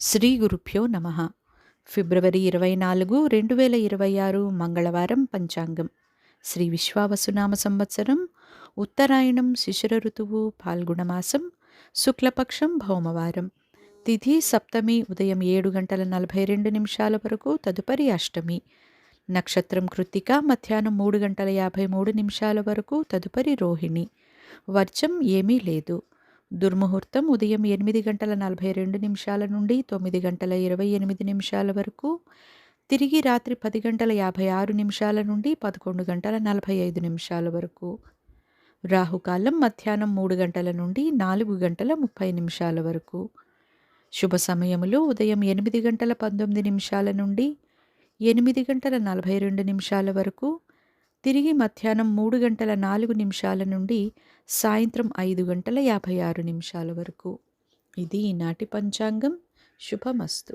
శ్రీ గురుభ్యో నమః. ఫిబ్రవరి 24, 2026 మంగళవారం పంచాంగం. శ్రీ విశ్వావసునామ సంవత్సరం, ఉత్తరాయణం, శిశిర ఋతువు, పాల్గుణమాసం, శుక్లపక్షం, భౌమవారం. తిథి సప్తమి, ఉదయం 7:42 వరకు, తదుపరి అష్టమి. నక్షత్రం కృత్తిక, మధ్యాహ్నం 3:53 వరకు, తదుపరి రోహిణి. వర్జం ఏమీ లేదు. దుర్ముహూర్తం ఉదయం 8:42 నుండి 9:28 వరకు, తిరిగి రాత్రి 10:56 నుండి 11:45 వరకు. రాహుకాలం మధ్యాహ్నం 3 గంటల నుండి 4:30 వరకు. శుభ సమయములు ఉదయం 8:19 నుండి 8:42 వరకు, తిరిగి మధ్యాహ్నం 3:04 నుండి సాయంత్రం 5:56 వరకు. ఇది ఈనాటి పంచాంగం. శుభమస్తు.